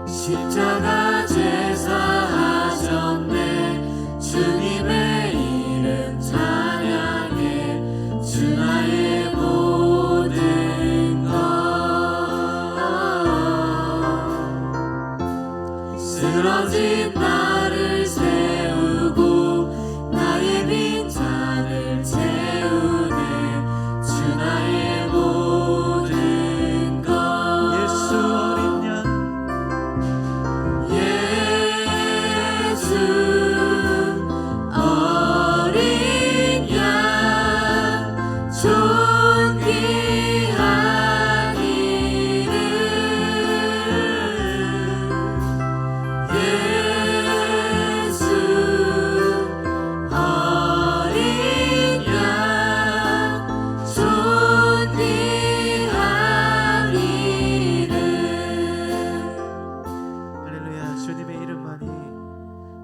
십자가 제사하셨네. 주님의 이름 찬양해. 주 나의 모든 것. 쓰러진 나를 세우고 나의 빈잔을 채우네. 주 나의 모든 것. 예수 어린 양, 예수 어린 양, 존귀한 이름. 예수 어린 양, 존귀한 이름. 할렐루야. 주님의 이름만이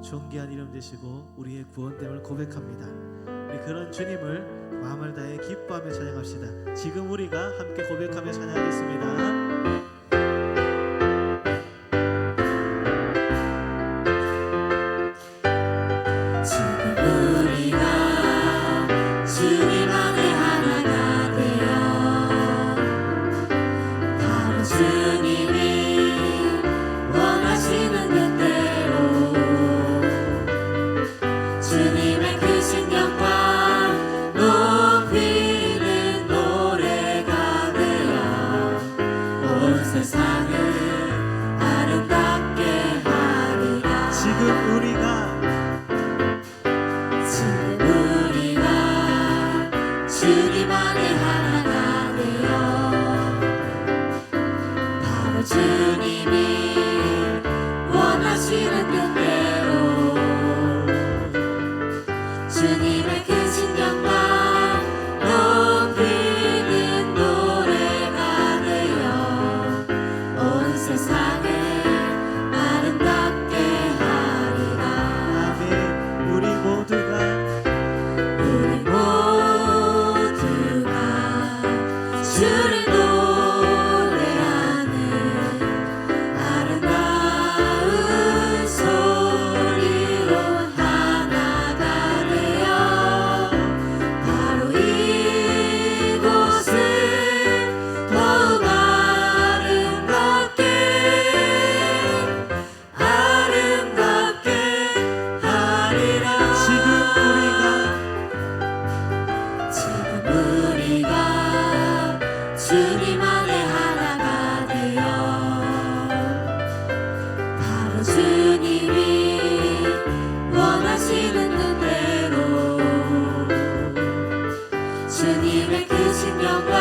존귀한 이름 되시고 우리의 구원됨을 고백합니다. 우리 그런 주님을 마음을 다해 기뻐하며 찬양합시다. 지금 우리가 함께 고백하며 찬양하겠습니다. 지금 우리가 주님 안에 하나가 되어 바로 주님이 원하시는 뜻대로 주님의 크신 영광 높이는 노래가 되어 온 세상을 아름답게 하리라. 지금 우리가 주님 안에 하나가 되어 바로 주님이 원하시는 뜻대로 주님의 크신 영광 높이는 노래가 되어 온 세상을 아름답게 하리라. 아멘. 우리 모두가 주를 노래하는 아름다운 소리로 하나가 되어 바로 이곳을 더욱 아름답게 하리라. 지금 우리가 주님 안에 하나가 되어 바로 주님이 원하시는 뜻대로 주님의 크신 영광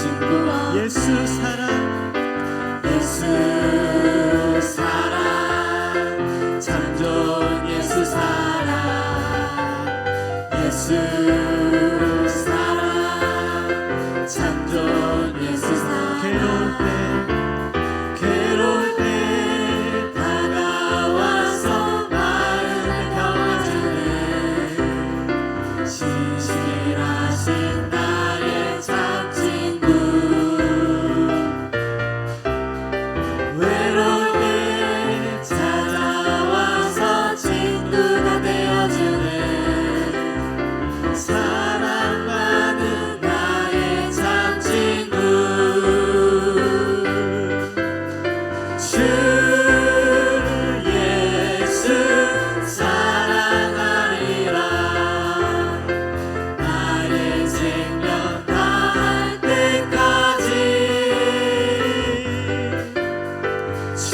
친구 없네 예수 사랑 예수 사랑 참 좋은 예수 사랑 예수 사랑 참 좋은 예수 사랑 괴로울 때 다가와서 마음을 평해주네 신실하신 나의 참 친구 외로울 때 찾아와서 친구가 되어주네 사랑받는 나의 참 친구 주 예수 사랑하리라 나의 생명 다할 때까지 주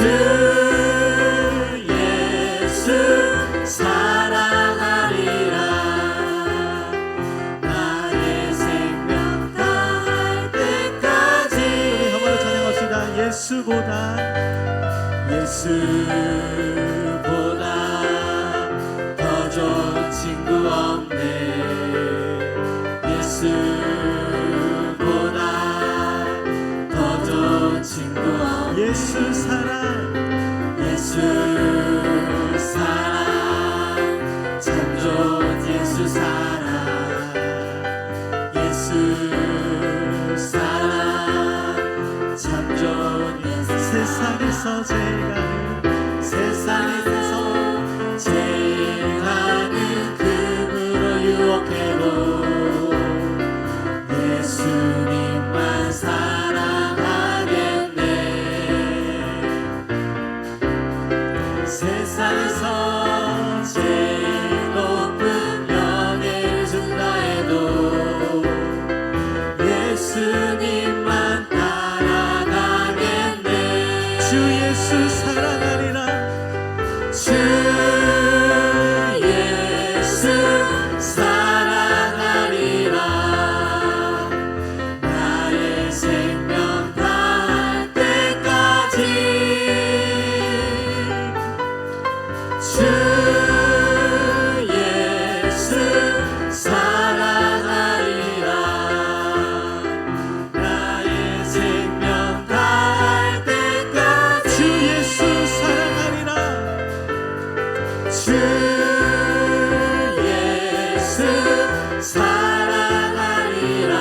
예수 사랑하리라 나의 생명 다할 때까지 한번 찬양합시다. 예수보다 예수보다 더 좋은 친구 없네 예수보다 더 좋은 친구 없네 예수 사랑 예수 사랑 참 좋은 예수 사랑 예수 사랑 참 좋은 예수 세상에서 세상에서 제일 가는 금으로 유혹해도 예수님만 사랑하겠네 세상에서 제일 높은 명예를 준다 해도 예수님만 따라가겠네 주 예수 사랑하리라 주 예수 사랑하리라 나의 생명 다할 때까지 주 예수 사랑하리라 나의 생명 다할 때까지 주 예수 사랑하리라 주 예수 사랑하리라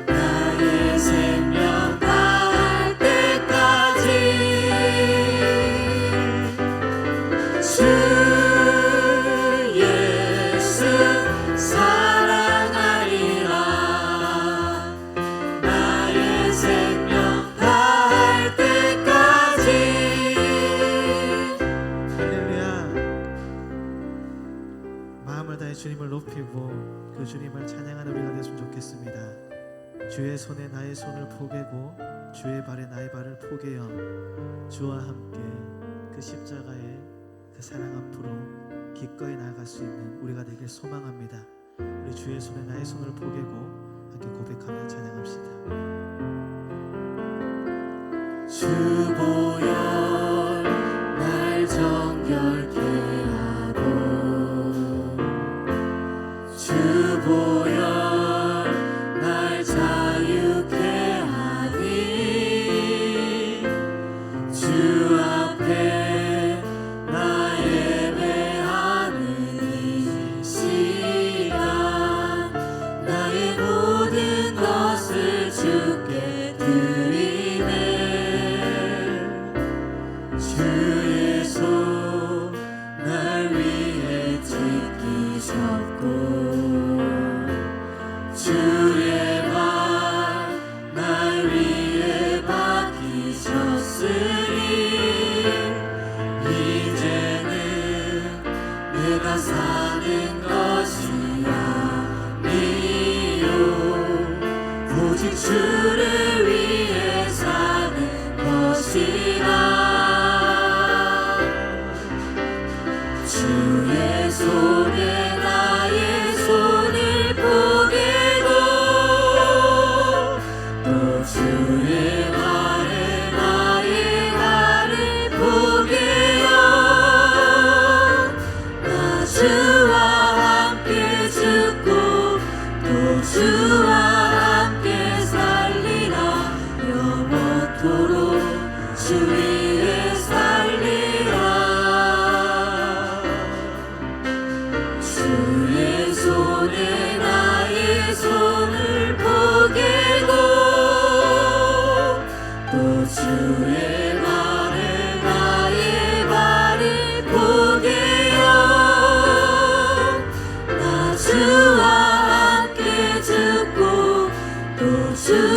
나의 생명 다할 때까지 주 예수 사랑하리라 나의 생명 다할 때까지 할렐루야. 마음을 다해 주님을 높이고 그 주님을 찬양하는 우리가 되었으면 좋겠습니다. 주의 손에 나의 손을 포개고 주의 발에 나의 발을 포개어 주와 함께 그 십자가의 그 사랑 앞으로 기꺼이 나아갈 수 있는 우리가 되길 소망합니다. 우리 주의 손에 나의 손을 포개고 함께 고백하며 찬양합시다. 주 보혈 날 정결케 하고 주 보혈 날 자유케 하니 주 앞에 나 예배하는 이 시간 나의 모든 것을 주께 드리네 주의 손 날 위해 지키셨고 주의 발 날 위해 박히셨으니 이제는 내가 사는 것이 아니요 오직 주를 위해 사는 것이라 주의 손에 나의 손을 포개고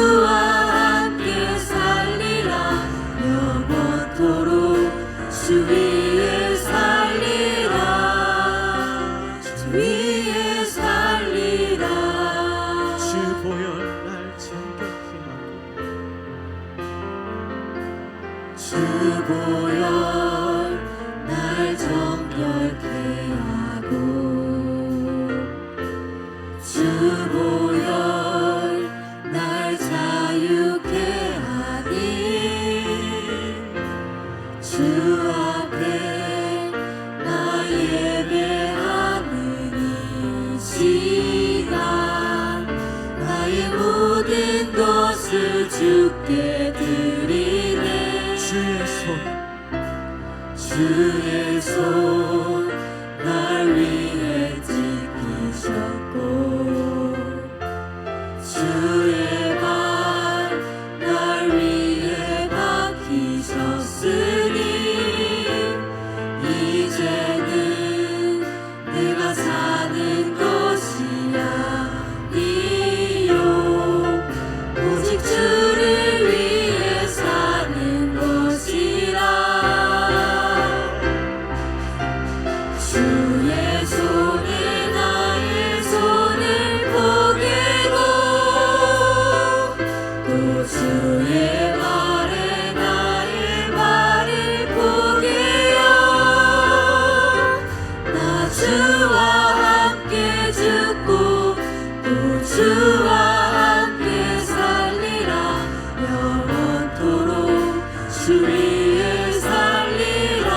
주와 함께 살리라 영원토록 주 위에 살리라 주 위에 살리라 주 보혈 날 정결케 하고 주 보혈 날 정결케 하고 주 보혈 날 자유케 하니 주 앞에 나 예배하는 이 시간 나의 모든 것을 주께 드리네 주의 손 날 위해 지키셨고 주의 발 날 위해 박히셨으니 이제는 내가 사는 것이 아니요 오직 주를 위해 사는 것이라 주의 손에 나의 손을 포개고 또 주의 발에 나의 발을 포개어 나 주와 함께 죽고 또 주와 함께 살리라 영원토록 주 위에 살리라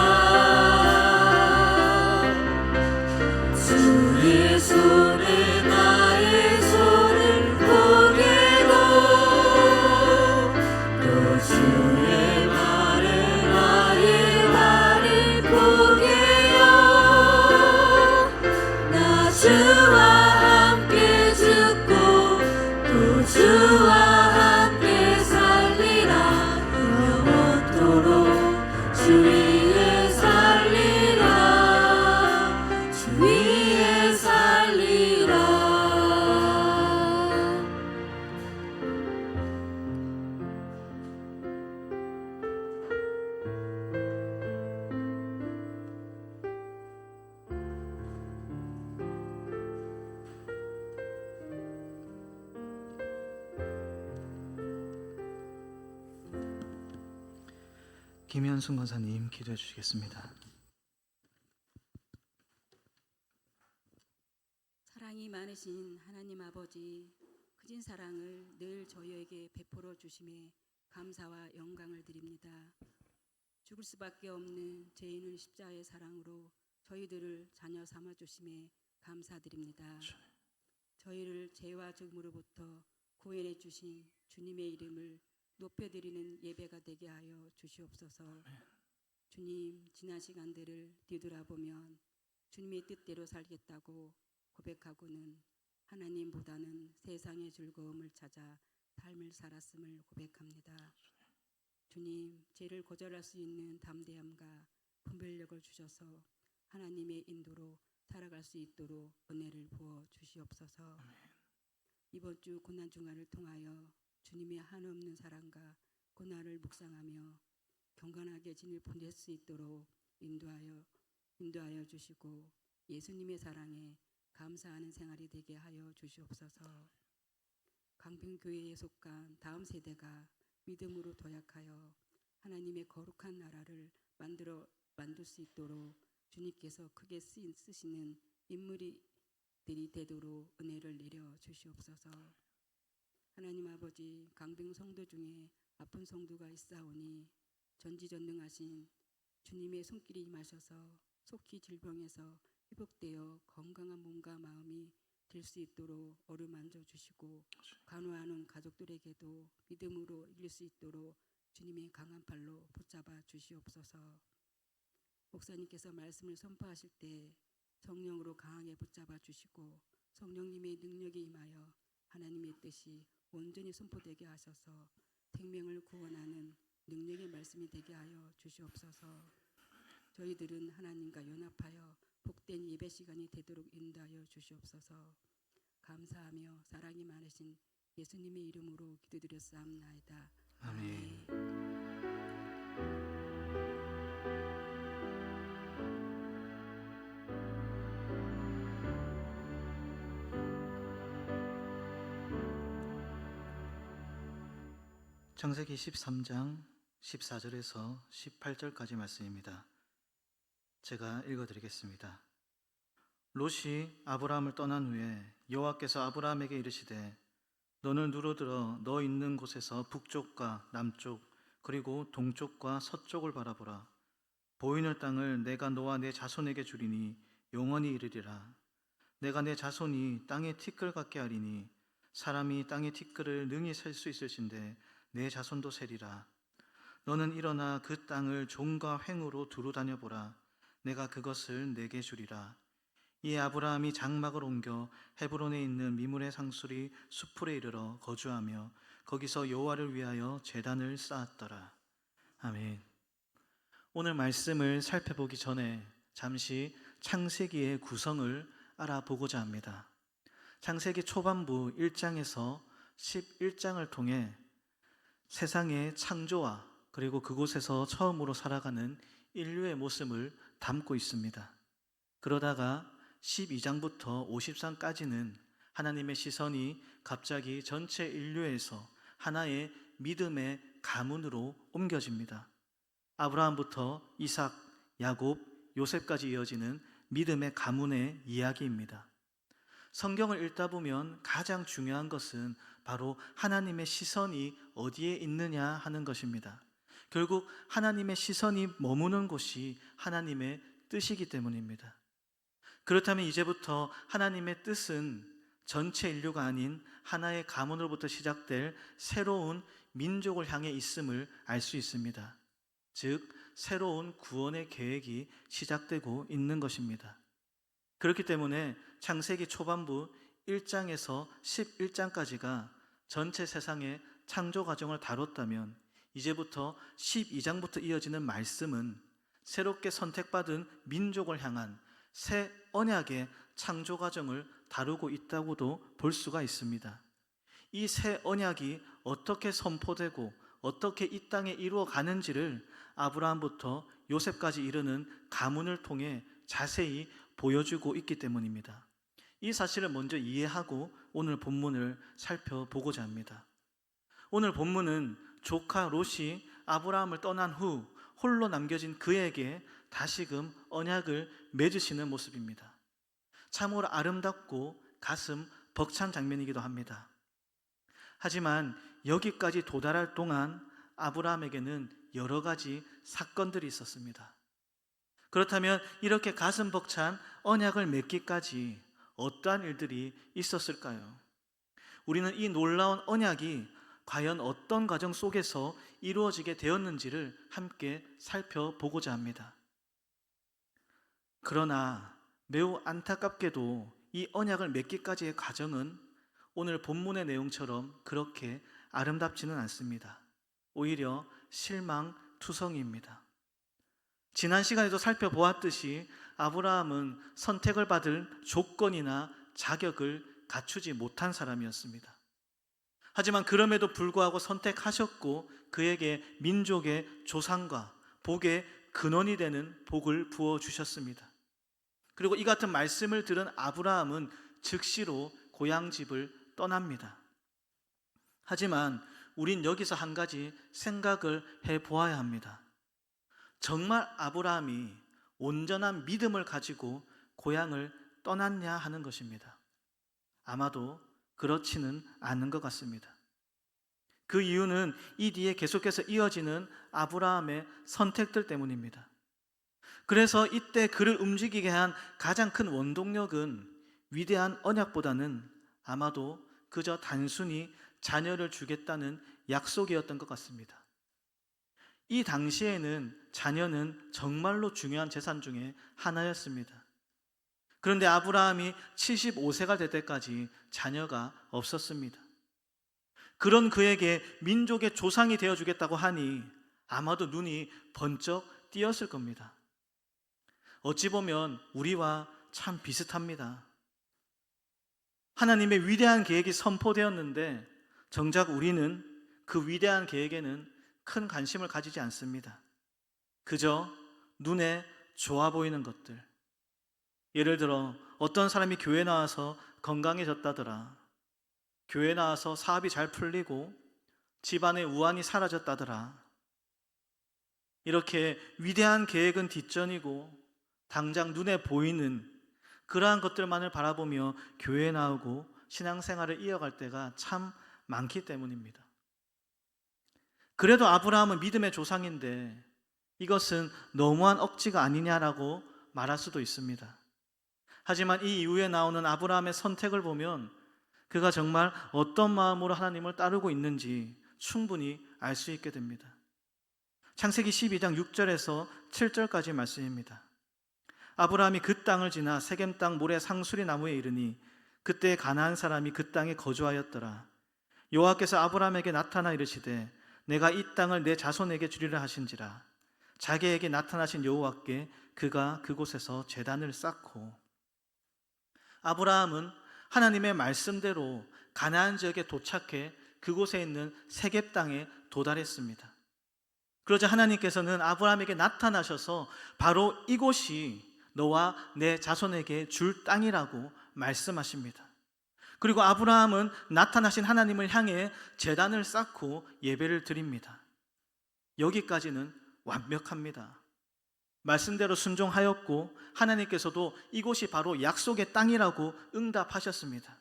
주의 손에 나의 손을 포개고 또 주의 발에 나의 발을 포개어 나 주와 함께 죽고 또 주와 함께 살리라 영원토록 주 위에 살리라 주 위에 살리라 김현순 권사님 기도해 주시겠습니다. 사랑이 많으신 하나님 아버지, 크신 사랑을 늘 저희에게 베풀어 주심에 감사와 영광을 드립니다. 죽을 수밖에 없는 죄인을 십자가의 사랑으로 저희들을 자녀 삼아 주심에 감사드립니다. 저희를 죄와 죽음으로부터 구원해 주신 주님의 이름을 높여드리는 예배가 되게 하여 주시옵소서. 주님, 지난 시간들을 뒤돌아보면 주님의 뜻대로 살겠다고 고백하고는 하나님보다는 세상의 즐거움을 찾아 삶을 살았음을 고백합니다. 주님, 죄를 거절할 수 있는 담대함과 분별력을 주셔서 하나님의 인도로 살아갈 수 있도록 은혜를 부어 주시옵소서. 이번 주 고난 주간을 통하여 주님의 한없는 사랑과 고난을 묵상하며 경건하게 진을 보낼 수 있도록 인도하여 주시고 예수님의 사랑에 감사하는 생활이 되게 하여 주시옵소서. 강변교회에 속한 다음 세대가 믿음으로 도약하여 하나님의 거룩한 나라를 만들 수 있도록 주님께서 크게 쓰시는 인물들이 되도록 은혜를 내려 주시옵소서. 하나님 아버지, 강병 성도 중에 아픈 성도가 있사오니 전지전능하신 주님의 손길이 임하셔서 속히 질병에서 회복되어 건강한 몸과 마음이 될 수 있도록 어루만져 주시고 간호하는 가족들에게도 믿음으로 이길 수 있도록 주님의 강한 팔로 붙잡아 주시옵소서. 목사님께서 말씀을 선포하실 때 성령으로 강하게 붙잡아 주시고 성령님의 능력이 임하여 하나님의 뜻이 온전히 선포되게 하셔서 생명을 구원하는 능력의 말씀이 되게 하여 주시옵소서. 저희들은 하나님과 연합하여 복된 예배 시간이 되도록 인도하여 주시옵소서. 감사하며 사랑이 많으신 예수님의 이름으로 기도드렸사옵나이다. 아멘. 창세기 13장 14절에서 18절까지 말씀입니다. 제가 읽어드리겠습니다. 롯이 아브라함을 떠난 후에 여호와께서 아브라함에게 이르시되 너는 누르들어 너 있는 곳에서 북쪽과 남쪽 그리고 동쪽과 서쪽을 바라보라. 보이는 땅을 내가 너와 내 자손에게 주리니 영원히 이르리라. 내가 내 자손이 땅의 티끌 같게 하리니 사람이 땅의 티끌을 능히 셀 수 있을진데 내 자손도 세리라. 너는 일어나 그 땅을 종과 횡으로 두루 다녀보라. 내가 그것을 내게 주리라. 이에 아브라함이 장막을 옮겨 헤브론에 있는 미므의 상수리 수풀에 이르러 거주하며 거기서 여호와를 위하여 제단을 쌓았더라. 아멘. 오늘 말씀을 살펴보기 전에 잠시 창세기의 구성을 알아보고자 합니다. 창세기 초반부 1장에서 11장을 통해 세상의 창조와 그리고 그곳에서 처음으로 살아가는 인류의 모습을 담고 있습니다. 그러다가 12장부터 53까지는 하나님의 시선이 갑자기 전체 인류에서 하나의 믿음의 가문으로 옮겨집니다. 아브라함부터 이삭, 야곱, 요셉까지 이어지는 믿음의 가문의 이야기입니다. 성경을 읽다 보면 가장 중요한 것은 바로 하나님의 시선이 어디에 있느냐 하는 것입니다. 결국 하나님의 시선이 머무는 곳이 하나님의 뜻이기 때문입니다. 그렇다면 이제부터 하나님의 뜻은 전체 인류가 아닌 하나의 가문으로부터 시작될 새로운 민족을 향해 있음을 알 수 있습니다. 즉 새로운 구원의 계획이 시작되고 있는 것입니다. 그렇기 때문에 창세기 초반부 1장에서 11장까지가 전체 세상의 창조 과정을 다뤘다면 이제부터 12장부터 이어지는 말씀은 새롭게 선택받은 민족을 향한 새 언약의 창조 과정을 다루고 있다고도 볼 수가 있습니다. 이 새 언약이 어떻게 선포되고 어떻게 이 땅에 이루어가는지를 아브라함부터 요셉까지 이르는 가문을 통해 자세히 보여주고 있기 때문입니다. 이 사실을 먼저 이해하고 오늘 본문을 살펴보고자 합니다. 오늘 본문은 조카 롯이 아브라함을 떠난 후 홀로 남겨진 그에게 다시금 언약을 맺으시는 모습입니다. 참으로 아름답고 가슴 벅찬 장면이기도 합니다. 하지만 여기까지 도달할 동안 아브라함에게는 여러 가지 사건들이 있었습니다. 그렇다면 이렇게 가슴 벅찬 언약을 맺기까지 어떠한 일들이 있었을까요? 우리는 이 놀라운 언약이 과연 어떤 과정 속에서 이루어지게 되었는지를 함께 살펴보고자 합니다. 그러나 매우 안타깝게도 이 언약을 맺기까지의 과정은 오늘 본문의 내용처럼 그렇게 아름답지는 않습니다. 오히려 실망투성이입니다. 지난 시간에도 살펴보았듯이 아브라함은 선택을 받을 조건이나 자격을 갖추지 못한 사람이었습니다. 하지만 그럼에도 불구하고 선택하셨고 그에게 민족의 조상과 복의 근원이 되는 복을 부어주셨습니다. 그리고 이 같은 말씀을 들은 아브라함은 즉시로 고향집을 떠납니다. 하지만 우린 여기서 한 가지 생각을 해보아야 합니다. 정말 아브라함이 온전한 믿음을 가지고 고향을 떠났냐 하는 것입니다. 아마도 그렇지는 않은 것 같습니다. 그 이유는 이 뒤에 계속해서 이어지는 아브라함의 선택들 때문입니다. 그래서 이때 그를 움직이게 한 가장 큰 원동력은 위대한 언약보다는 아마도 그저 단순히 자녀를 주겠다는 약속이었던 것 같습니다. 이 당시에는 자녀는 정말로 중요한 재산 중에 하나였습니다. 그런데 아브라함이 75세가 될 때까지 자녀가 없었습니다. 그런 그에게 민족의 조상이 되어주겠다고 하니 아마도 눈이 번쩍 띄었을 겁니다. 어찌 보면 우리와 참 비슷합니다. 하나님의 위대한 계획이 선포되었는데 정작 우리는 그 위대한 계획에는 큰 관심을 가지지 않습니다. 그저 눈에 좋아 보이는 것들. 예를 들어 어떤 사람이 교회 나와서 건강해졌다더라. 교회 나와서 사업이 잘 풀리고 집안의 우환이 사라졌다더라. 이렇게 위대한 계획은 뒷전이고 당장 눈에 보이는 그러한 것들만을 바라보며 교회에 나오고 신앙생활을 이어갈 때가 참 많기 때문입니다. 그래도 아브라함은 믿음의 조상인데 이것은 너무한 억지가 아니냐라고 말할 수도 있습니다. 하지만 이 이후에 나오는 아브라함의 선택을 보면 그가 정말 어떤 마음으로 하나님을 따르고 있는지 충분히 알 수 있게 됩니다. 창세기 12장 6절에서 7절까지 말씀입니다. 아브라함이 그 땅을 지나 세겜 땅 모래 상수리 나무에 이르니 그때 가나안 사람이 그 땅에 거주하였더라. 여호와께서 아브라함에게 나타나 이르시되 내가 이 땅을 내 자손에게 주리라 하신지라. 자기에게 나타나신 여호와께 그가 그곳에서 제단을 쌓고. 아브라함은 하나님의 말씀대로 가나안 지역에 도착해 그곳에 있는 세겜 땅에 도달했습니다. 그러자 하나님께서는 아브라함에게 나타나셔서 바로 이곳이 너와 내 자손에게 줄 땅이라고 말씀하십니다. 그리고 아브라함은 나타나신 하나님을 향해 제단을 쌓고 예배를 드립니다. 여기까지는 완벽합니다. 말씀대로 순종하였고 하나님께서도 이곳이 바로 약속의 땅이라고 응답하셨습니다.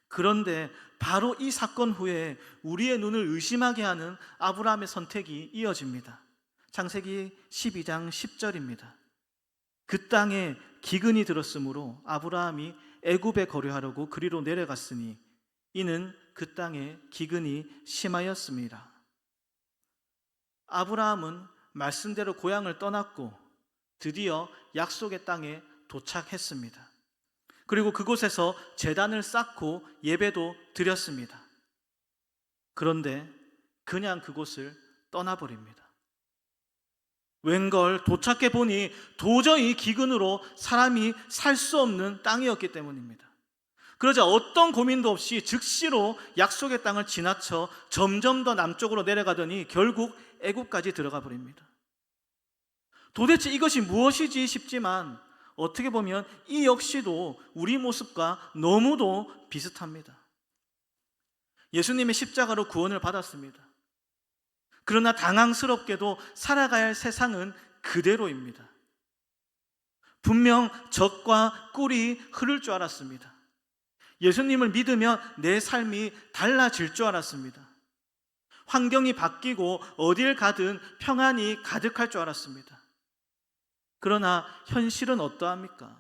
그런데 바로 이 사건 후에 우리의 눈을 의심하게 하는 아브라함의 선택이 이어집니다. 창세기 12장 10절입니다. 그 땅에 기근이 들었으므로 아브라함이 애굽에 거류하려고 그리로 내려갔으니 이는 그 땅에 기근이 심하였습니다. 아브라함은 말씀대로 고향을 떠났고 드디어 약속의 땅에 도착했습니다. 그리고 그곳에서 제단을 쌓고 예배도 드렸습니다. 그런데 그냥 그곳을 떠나버립니다. 웬걸 도착해 보니 도저히 기근으로 사람이 살 수 없는 땅이었기 때문입니다. 그러자 어떤 고민도 없이 즉시로 약속의 땅을 지나쳐 점점 더 남쪽으로 내려가더니 결국 애굽까지 들어가 버립니다. 도대체 이것이 무엇이지 싶지만 어떻게 보면 이 역시도 우리 모습과 너무도 비슷합니다. 예수님의 십자가로 구원을 받았습니다. 그러나 당황스럽게도 살아가야 할 세상은 그대로입니다. 분명 적과 꿀이 흐를 줄 알았습니다. 예수님을 믿으면 내 삶이 달라질 줄 알았습니다. 환경이 바뀌고 어딜 가든 평안이 가득할 줄 알았습니다. 그러나 현실은 어떠합니까?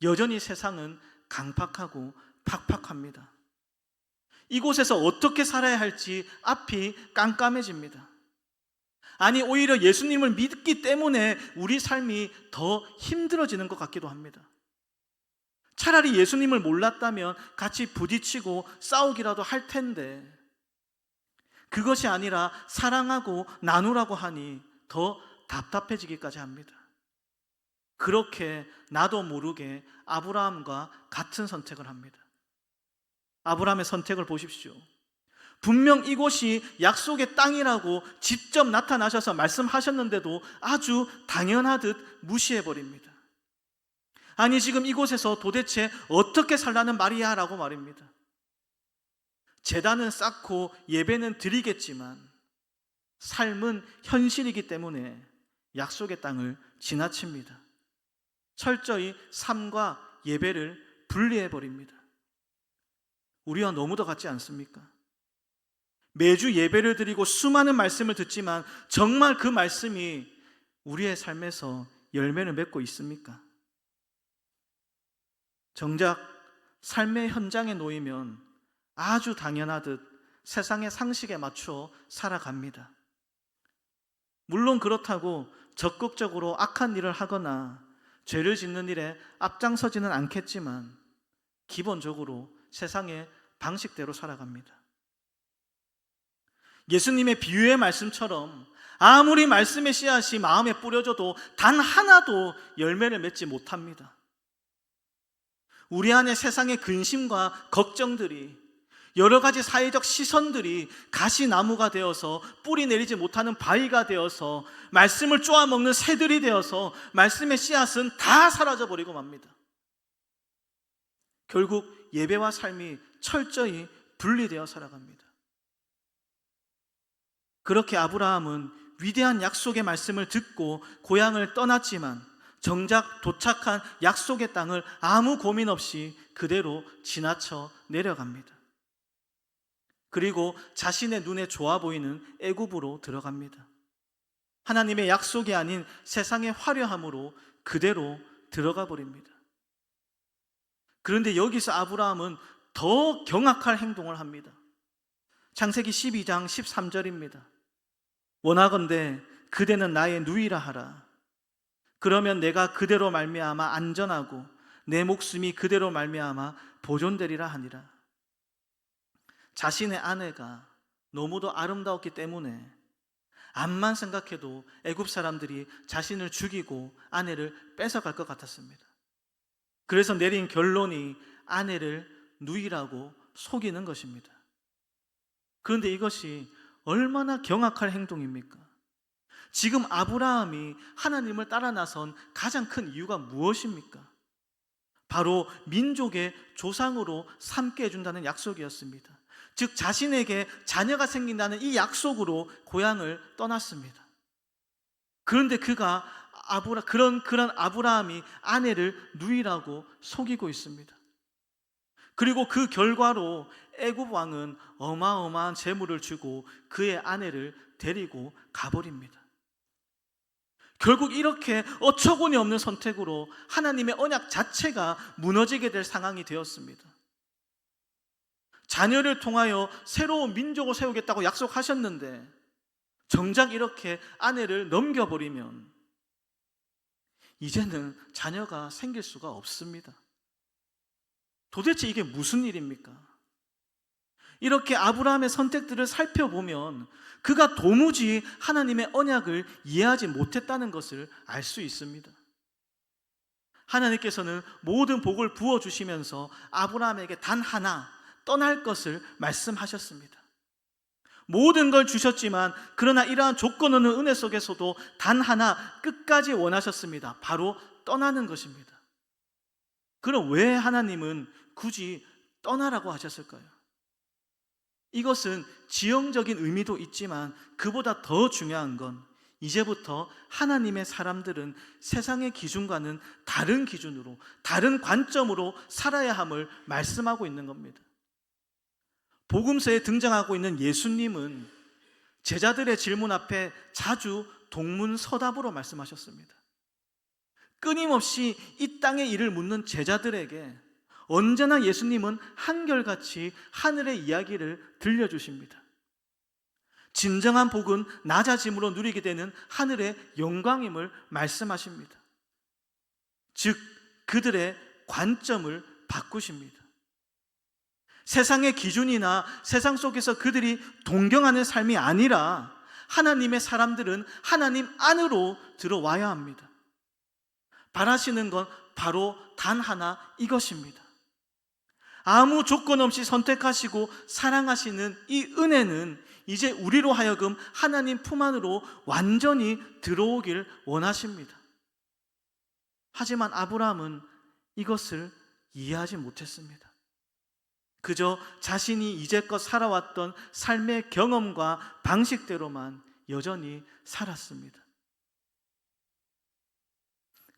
여전히 세상은 강팍하고 팍팍합니다. 이곳에서 어떻게 살아야 할지 앞이 깜깜해집니다. 아니, 오히려 예수님을 믿기 때문에 우리 삶이 더 힘들어지는 것 같기도 합니다. 차라리 예수님을 몰랐다면 같이 부딪히고 싸우기라도 할 텐데 그것이 아니라 사랑하고 나누라고 하니 더 답답해지기까지 합니다. 그렇게 나도 모르게 아브라함과 같은 선택을 합니다. 아브라함의 선택을 보십시오. 분명 이곳이 약속의 땅이라고 직접 나타나셔서 말씀하셨는데도 아주 당연하듯 무시해버립니다. 아니, 지금 이곳에서 도대체 어떻게 살라는 말이야? 라고 말입니다. 제단은 쌓고 예배는 드리겠지만 삶은 현실이기 때문에 약속의 땅을 지나칩니다. 철저히 삶과 예배를 분리해버립니다. 우리와 너무도 같지 않습니까? 매주 예배를 드리고 수많은 말씀을 듣지만 정말 그 말씀이 우리의 삶에서 열매를 맺고 있습니까? 정작 삶의 현장에 놓이면 아주 당연하듯 세상의 상식에 맞춰 살아갑니다. 물론 그렇다고 적극적으로 악한 일을 하거나 죄를 짓는 일에 앞장서지는 않겠지만 기본적으로 세상의 방식대로 살아갑니다. 예수님의 비유의 말씀처럼 아무리 말씀의 씨앗이 마음에 뿌려져도 단 하나도 열매를 맺지 못합니다. 우리 안에 세상의 근심과 걱정들이 여러 가지 사회적 시선들이 가시나무가 되어서 뿌리 내리지 못하는 바위가 되어서 말씀을 쪼아먹는 새들이 되어서 말씀의 씨앗은 다 사라져버리고 맙니다. 결국 예배와 삶이 철저히 분리되어 살아갑니다. 그렇게 아브라함은 위대한 약속의 말씀을 듣고 고향을 떠났지만 정작 도착한 약속의 땅을 아무 고민 없이 그대로 지나쳐 내려갑니다. 그리고 자신의 눈에 좋아 보이는 애굽으로 들어갑니다. 하나님의 약속이 아닌 세상의 화려함으로 그대로 들어가 버립니다. 그런데 여기서 아브라함은 더 경악할 행동을 합니다. 창세기 12장 13절입니다. 원하건대 그대는 나의 누이라 하라. 그러면 내가 그대로 말미암아 안전하고 내 목숨이 그대로 말미암아 보존되리라 하니라. 자신의 아내가 너무도 아름다웠기 때문에 암만 생각해도 애굽 사람들이 자신을 죽이고 아내를 뺏어갈 것 같았습니다. 그래서 내린 결론이 아내를 누이라고 속이는 것입니다. 그런데 이것이 얼마나 경악할 행동입니까? 지금 아브라함이 하나님을 따라 나선 가장 큰 이유가 무엇입니까? 바로 민족의 조상으로 삼게 해준다는 약속이었습니다. 즉 자신에게 자녀가 생긴다는 이 약속으로 고향을 떠났습니다. 그런데 그가 그런 아브라함이 아내를 누이라고 속이고 있습니다. 그리고 그 결과로 애굽 왕은 어마어마한 재물을 주고 그의 아내를 데리고 가버립니다. 결국 이렇게 어처구니 없는 선택으로 하나님의 언약 자체가 무너지게 될 상황이 되었습니다. 자녀를 통하여 새로운 민족을 세우겠다고 약속하셨는데 정작 이렇게 아내를 넘겨버리면 이제는 자녀가 생길 수가 없습니다. 도대체 이게 무슨 일입니까? 이렇게 아브라함의 선택들을 살펴보면 그가 도무지 하나님의 언약을 이해하지 못했다는 것을 알 수 있습니다. 하나님께서는 모든 복을 부어주시면서 아브라함에게 단 하나 떠날 것을 말씀하셨습니다. 모든 걸 주셨지만 그러나 이러한 조건 없는 은혜 속에서도 단 하나 끝까지 원하셨습니다. 바로 떠나는 것입니다. 그럼 왜 하나님은 굳이 떠나라고 하셨을까요? 이것은 지형적인 의미도 있지만 그보다 더 중요한 건 이제부터 하나님의 사람들은 세상의 기준과는 다른 기준으로, 다른 관점으로 살아야 함을 말씀하고 있는 겁니다. 복음서에 등장하고 있는 예수님은 제자들의 질문 앞에 자주 동문서답으로 말씀하셨습니다. 끊임없이 이 땅의 일을 묻는 제자들에게 언제나 예수님은 한결같이 하늘의 이야기를 들려주십니다. 진정한 복은 낮아짐으로 누리게 되는 하늘의 영광임을 말씀하십니다. 즉 그들의 관점을 바꾸십니다. 세상의 기준이나 세상 속에서 그들이 동경하는 삶이 아니라 하나님의 사람들은 하나님 안으로 들어와야 합니다. 바라시는 건 바로 단 하나 이것입니다. 아무 조건 없이 선택하시고 사랑하시는 이 은혜는 이제 우리로 하여금 하나님 품 안으로 완전히 들어오길 원하십니다. 하지만 아브라함은 이것을 이해하지 못했습니다. 그저 자신이 이제껏 살아왔던 삶의 경험과 방식대로만 여전히 살았습니다.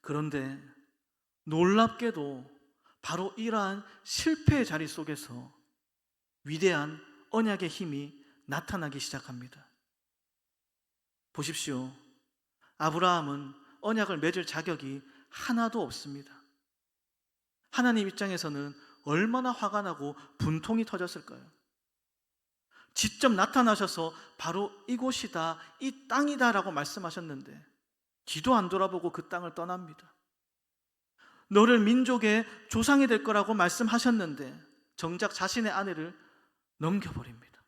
그런데 놀랍게도 바로 이러한 실패의 자리 속에서 위대한 언약의 힘이 나타나기 시작합니다. 보십시오. 아브라함은 언약을 맺을 자격이 하나도 없습니다. 하나님 입장에서는 얼마나 화가 나고 분통이 터졌을까요? 직접 나타나셔서 바로 이곳이다, 이 땅이다 라고 말씀하셨는데 뒤도 안 돌아보고 그 땅을 떠납니다. 너를 민족의 조상이 될 거라고 말씀하셨는데 정작 자신의 아내를 넘겨버립니다.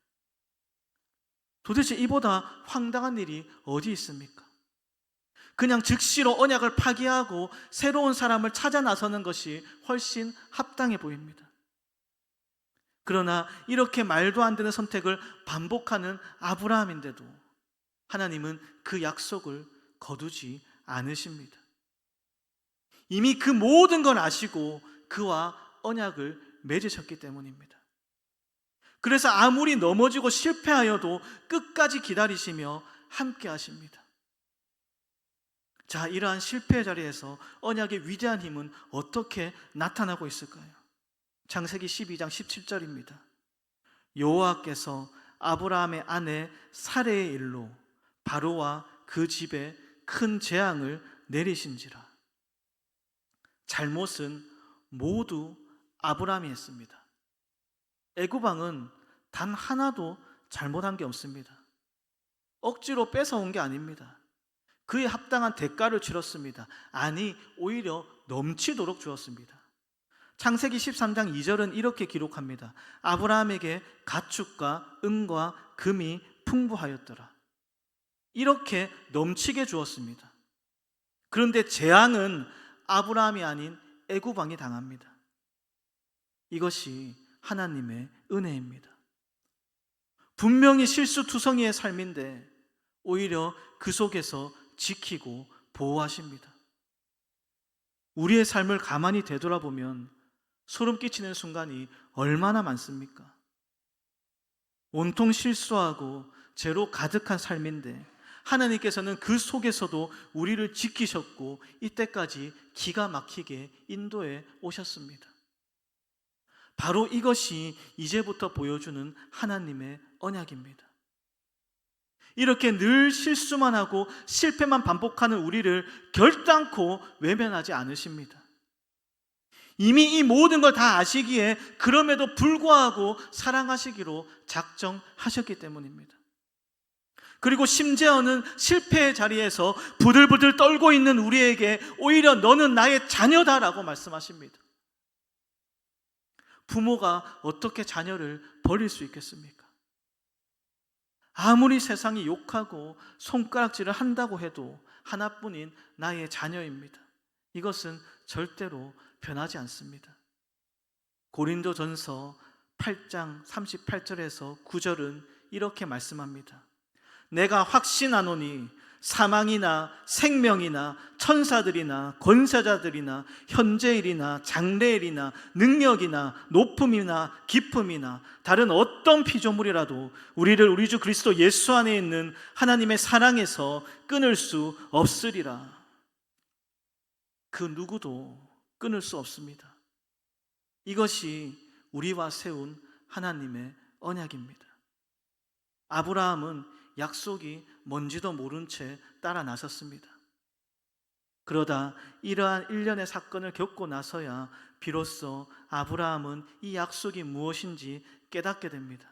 도대체 이보다 황당한 일이 어디 있습니까? 그냥 즉시로 언약을 파기하고 새로운 사람을 찾아 나서는 것이 훨씬 합당해 보입니다. 그러나 이렇게 말도 안 되는 선택을 반복하는 아브라함인데도 하나님은 그 약속을 거두지 않으십니다. 이미 그 모든 걸 아시고 그와 언약을 맺으셨기 때문입니다. 그래서 아무리 넘어지고 실패하여도 끝까지 기다리시며 함께 하십니다. 자, 이러한 실패의 자리에서 언약의 위대한 힘은 어떻게 나타나고 있을까요? 창세기 12장 17절입니다. 여호와께서 아브라함의 아내 사레의 일로 바로와 그 집에 큰 재앙을 내리신지라. 잘못은 모두 아브라함이 했습니다. 애굽 왕은 단 하나도 잘못한 게 없습니다. 억지로 뺏어온 게 아닙니다. 그에 합당한 대가를 치렀습니다. 아니, 오히려 넘치도록 주었습니다. 창세기 13장 2절은 이렇게 기록합니다. 아브라함에게 가축과 은과 금이 풍부하였더라. 이렇게 넘치게 주었습니다. 그런데 재앙은 아브라함이 아닌 애굽 왕이 당합니다. 이것이 하나님의 은혜입니다. 분명히 실수투성이의 삶인데 오히려 그 속에서 지키고 보호하십니다. 우리의 삶을 가만히 되돌아보면 소름 끼치는 순간이 얼마나 많습니까? 온통 실수하고 죄로 가득한 삶인데 하나님께서는 그 속에서도 우리를 지키셨고 이때까지 기가 막히게 인도해 오셨습니다. 바로 이것이 이제부터 보여주는 하나님의 언약입니다. 이렇게 늘 실수만 하고 실패만 반복하는 우리를 결단코 외면하지 않으십니다. 이미 이 모든 걸 다 아시기에 그럼에도 불구하고 사랑하시기로 작정하셨기 때문입니다. 그리고 심지어는 실패의 자리에서 부들부들 떨고 있는 우리에게 오히려 너는 나의 자녀다라고 말씀하십니다. 부모가 어떻게 자녀를 버릴 수 있겠습니까? 아무리 세상이 욕하고 손가락질을 한다고 해도 하나뿐인 나의 자녀입니다. 이것은 절대로 변하지 않습니다. 고린도전서 8장 38절에서 9절은 이렇게 말씀합니다. 내가 확신하노니 사망이나 생명이나 천사들이나 권세자들이나 현재일이나 장래일이나 능력이나 높음이나 깊음이나 다른 어떤 피조물이라도 우리를 우리 주 그리스도 예수 안에 있는 하나님의 사랑에서 끊을 수 없으리라. 그 누구도 끊을 수 없습니다. 이것이 우리와 세운 하나님의 언약입니다. 아브라함은 약속이 뭔지도 모른 채 따라 나섰습니다. 그러다 이러한 일련의 사건을 겪고 나서야 비로소 아브라함은 이 약속이 무엇인지 깨닫게 됩니다.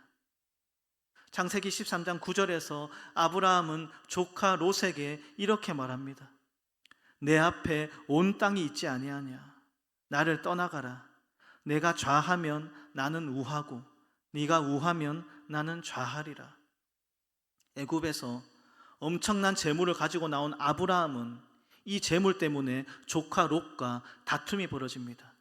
창세기 13장 9절에서 아브라함은 조카 롯에게 이렇게 말합니다. 내 앞에 온 땅이 있지 아니하냐. 나를 떠나가라. 내가 좌하면 나는 우하고 네가 우하면 나는 좌하리라. 애굽에서 엄청난 재물을 가지고 나온 아브라함은 이 재물 때문에 조카 롯과 다툼이 벌어집니다.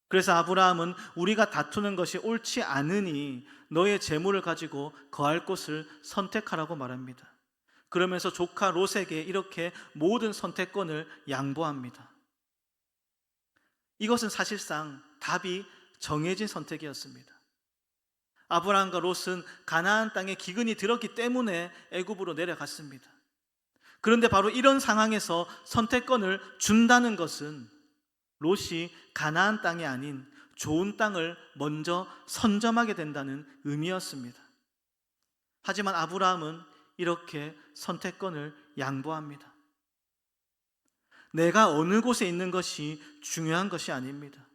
그래서 아브라함은 우리가 다투는 것이 옳지 않으니 너의 재물을 가지고 거할 곳을 선택하라고 말합니다. 그러면서 조카 롯에게 이렇게 모든 선택권을 양보합니다. 이것은 사실상 답이 정해진 선택이었습니다. 아브라함과 롯은 가나안 땅에 기근이 들었기 때문에 애굽으로 내려갔습니다. 그런데 바로 이런 상황에서 선택권을 준다는 것은 롯이 가나안 땅이 아닌 좋은 땅을 먼저 선점하게 된다는 의미였습니다. 하지만 아브라함은 이렇게 선택권을 양보합니다. 내가 어느 곳에 있는 것이 중요한 것이 아닙니다.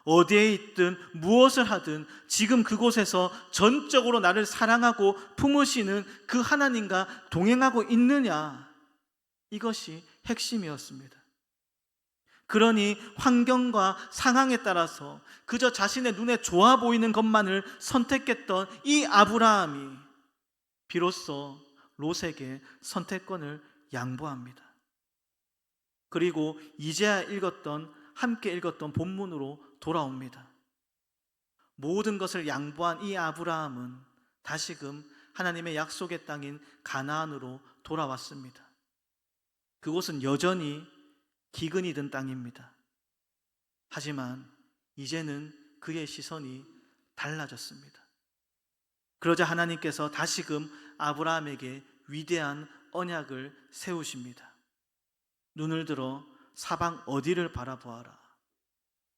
어디에 있든 무엇을 하든 지금 그곳에서 전적으로 나를 사랑하고 품으시는 그 하나님과 동행하고 있느냐, 이것이 핵심이었습니다. 그러니 환경과 상황에 따라서 그저 자신의 눈에 좋아 보이는 것만을 선택했던 이 아브라함이 비로소 롯에게 선택권을 양보합니다. 그리고 이제야 함께 읽었던 본문으로 돌아옵니다. 모든 것을 양보한 이 아브라함은 다시금 하나님의 약속의 땅인 가나안으로 돌아왔습니다. 그곳은 여전히 기근이 든 땅입니다. 하지만 이제는 그의 시선이 달라졌습니다. 그러자 하나님께서 다시금 아브라함에게 위대한 언약을 세우십니다. 눈을 들어 사방 어디를 바라보아라.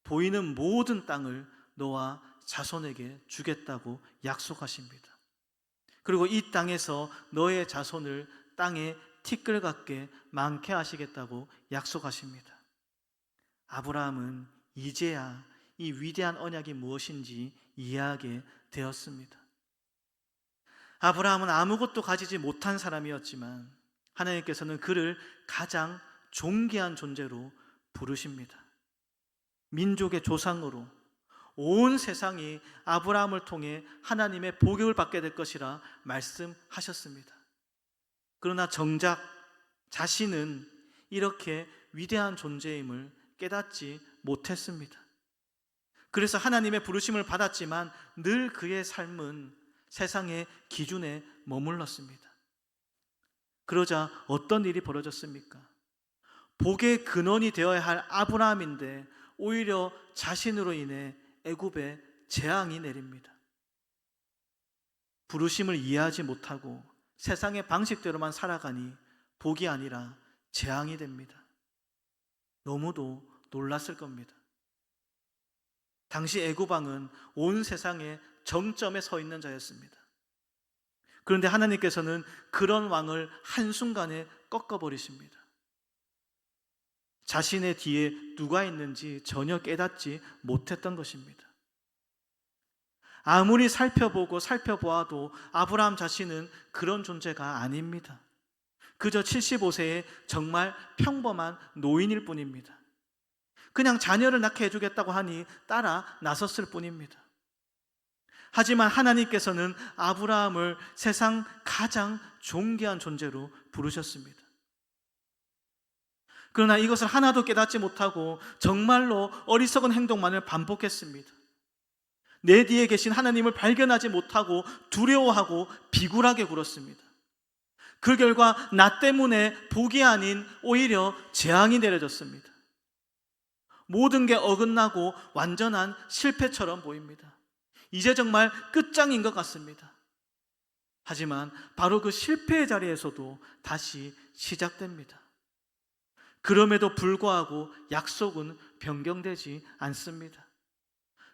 보이는 모든 땅을 너와 자손에게 주겠다고 약속하십니다. 그리고 이 땅에서 너의 자손을 땅에 티끌 같게 많게 하시겠다고 약속하십니다. 아브라함은 이제야 이 위대한 언약이 무엇인지 이해하게 되었습니다. 아브라함은 아무것도 가지지 못한 사람이었지만 하나님께서는 그를 가장 존귀한 존재로 부르십니다. 민족의 조상으로 온 세상이 아브라함을 통해 하나님의 복을 받게 될 것이라 말씀하셨습니다. 그러나 정작 자신은 이렇게 위대한 존재임을 깨닫지 못했습니다. 그래서 하나님의 부르심을 받았지만 늘 그의 삶은 세상의 기준에 머물렀습니다. 그러자 어떤 일이 벌어졌습니까? 복의 근원이 되어야 할 아브라함인데 오히려 자신으로 인해 애굽에 재앙이 내립니다. 부르심을 이해하지 못하고 세상의 방식대로만 살아가니 복이 아니라 재앙이 됩니다. 너무도 놀랐을 겁니다. 당시 애굽 왕은 온 세상의 정점에 서 있는 자였습니다. 그런데 하나님께서는 그런 왕을 한순간에 꺾어버리십니다. 자신의 뒤에 누가 있는지 전혀 깨닫지 못했던 것입니다. 아무리 살펴보아도 아브라함 자신은 그런 존재가 아닙니다. 그저 75세의 정말 평범한 노인일 뿐입니다. 그냥 자녀를 낳게 해주겠다고 하니 따라 나섰을 뿐입니다. 하지만 하나님께서는 아브라함을 세상 가장 존귀한 존재로 부르셨습니다. 그러나 이것을 하나도 깨닫지 못하고 정말로 어리석은 행동만을 반복했습니다. 내 뒤에 계신 하나님을 발견하지 못하고 두려워하고 비굴하게 굴었습니다. 그 결과 나 때문에 복이 아닌 오히려 재앙이 내려졌습니다. 모든 게 어긋나고 완전한 실패처럼 보입니다. 이제 정말 끝장인 것 같습니다. 하지만 바로 그 실패의 자리에서도 다시 시작됩니다. 그럼에도 불구하고 약속은 변경되지 않습니다.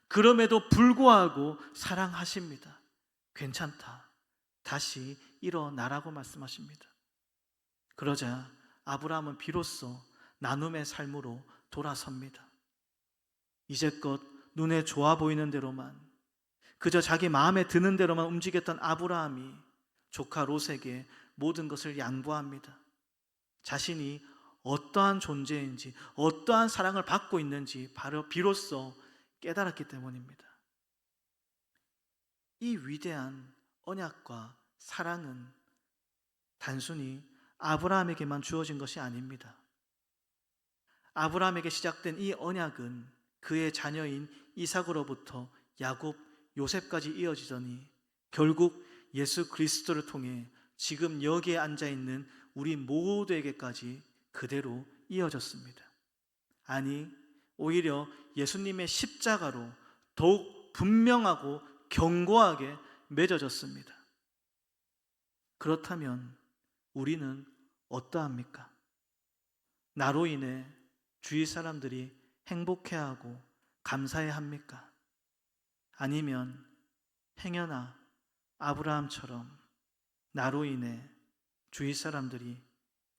그럼에도 불구하고 사랑하십니다. 괜찮다. 다시 일어나라고 말씀하십니다. 그러자 아브라함은 비로소 나눔의 삶으로 돌아섭니다. 이제껏 눈에 좋아 보이는 대로만, 그저 자기 마음에 드는 대로만 움직였던 아브라함이 조카 롯에게 모든 것을 양보합니다. 자신이 어떠한 존재인지, 어떠한 사랑을 받고 있는지 바로 비로소 깨달았기 때문입니다. 이 위대한 언약과 사랑은 단순히 아브라함에게만 주어진 것이 아닙니다. 아브라함에게 시작된 이 언약은 그의 자녀인 이삭으로부터 야곱, 요셉까지 이어지더니 결국 예수 그리스도를 통해 지금 여기에 앉아있는 우리 모두에게까지 그대로 이어졌습니다. 아니, 오히려 예수님의 십자가로 더욱 분명하고 견고하게 맺어졌습니다. 그렇다면 우리는 어떠합니까? 나로 인해 주위 사람들이 행복해하고 감사해합니까? 아니면 행여나 아브라함처럼 나로 인해 주위 사람들이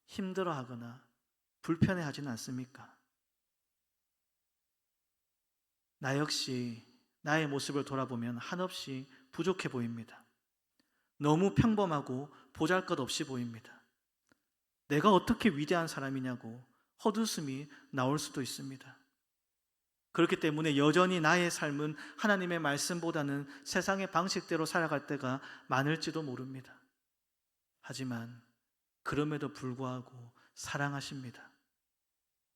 힘들어하거나 불편해하지는 않습니까? 나 역시 나의 모습을 돌아보면 한없이 부족해 보입니다. 너무 평범하고 보잘것없이 보입니다. 내가 어떻게 위대한 사람이냐고 헛웃음이 나올 수도 있습니다. 그렇기 때문에 여전히 나의 삶은 하나님의 말씀보다는 세상의 방식대로 살아갈 때가 많을지도 모릅니다. 하지만 그럼에도 불구하고 사랑하십니다.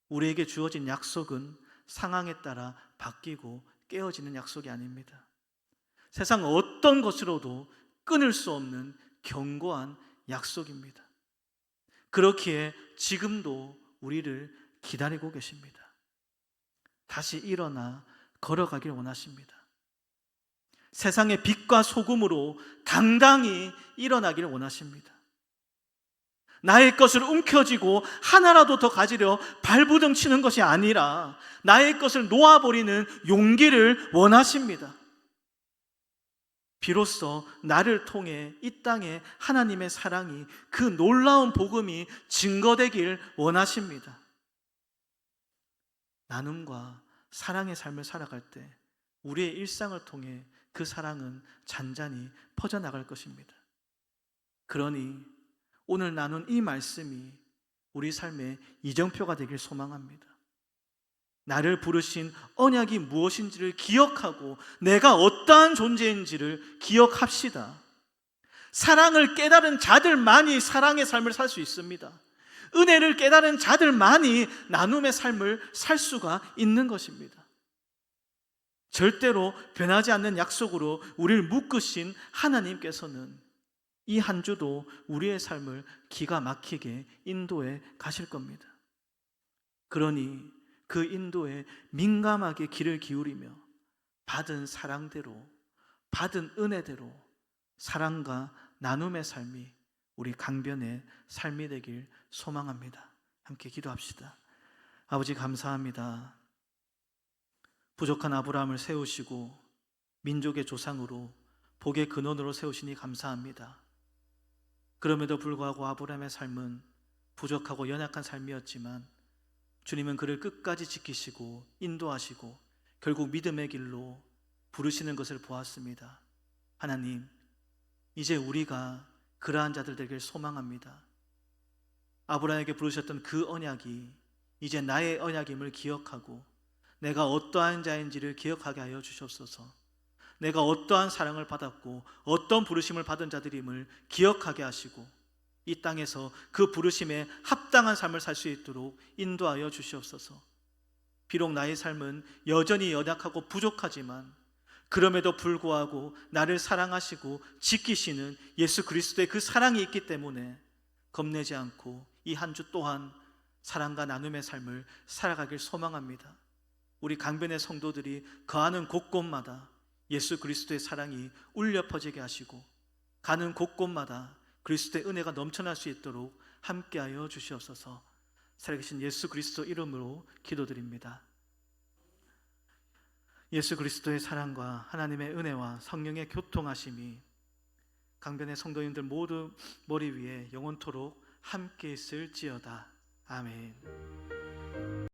우리에게 주어진 약속은 상황에 따라 바뀌고 깨어지는 약속이 아닙니다. 세상 어떤 것으로도 끊을 수 없는 견고한 약속입니다. 그렇기에 지금도 우리를 기다리고 계십니다. 다시 일어나 걸어가길 원하십니다. 세상의 빛과 소금으로 당당히 일어나기를 원하십니다. 나의 것을 움켜쥐고 하나라도 더 가지려 발부둥 치는 것이 아니라 나의 것을 놓아버리는 용기를 원하십니다. 비로소 나를 통해 이 땅에 하나님의 사랑이, 그 놀라운 복음이 증거되길 원하십니다. 나눔과 사랑의 삶을 살아갈 때 우리의 일상을 통해 그 사랑은 잔잔히 퍼져나갈 것입니다. 그러니 오늘 나눈 이 말씀이 우리 삶의 이정표가 되길 소망합니다. 나를 부르신 언약이 무엇인지를 기억하고 내가 어떠한 존재인지를 기억합시다. 사랑을 깨달은 자들만이 사랑의 삶을 살 수 있습니다. 은혜를 깨달은 자들만이 나눔의 삶을 살 수가 있는 것입니다. 절대로 변하지 않는 약속으로 우리를 묶으신 하나님께서는 이 한 주도 우리의 삶을 기가 막히게 인도해 가실 겁니다. 그러니 그 인도에 민감하게 귀를 기울이며 받은 사랑대로, 받은 은혜대로 사랑과 나눔의 삶이 우리 강변의 삶이 되길 소망합니다. 함께 기도합시다. 아버지 감사합니다. 부족한 아브라함을 세우시고 민족의 조상으로 복의 근원으로 세우시니 감사합니다. 그럼에도 불구하고 아브라함의 삶은 부족하고 연약한 삶이었지만 주님은 그를 끝까지 지키시고 인도하시고 결국 믿음의 길로 부르시는 것을 보았습니다. 하나님, 이제 우리가 그러한 자들 되길 소망합니다. 아브라함에게 부르셨던 그 언약이 이제 나의 언약임을 기억하고 내가 어떠한 자인지를 기억하게 하여 주시옵소서. 내가 어떠한 사랑을 받았고 어떤 부르심을 받은 자들임을 기억하게 하시고 이 땅에서 그 부르심에 합당한 삶을 살 수 있도록 인도하여 주시옵소서. 비록 나의 삶은 여전히 연약하고 부족하지만 그럼에도 불구하고 나를 사랑하시고 지키시는 예수 그리스도의 그 사랑이 있기 때문에 겁내지 않고 이 한 주 또한 사랑과 나눔의 삶을 살아가길 소망합니다. 우리 강변의 성도들이 거하는 곳곳마다 예수 그리스도의 사랑이 울려 퍼지게 하시고 가는 곳곳마다 그리스도의 은혜가 넘쳐날 수 있도록 함께하여 주시옵소서. 살아계신 예수 그리스도 이름으로 기도드립니다. 예수 그리스도의 사랑과 하나님의 은혜와 성령의 교통하심이 강변의 성도님들 모두 머리 위에 영원토록 함께 있을지어다. 아멘.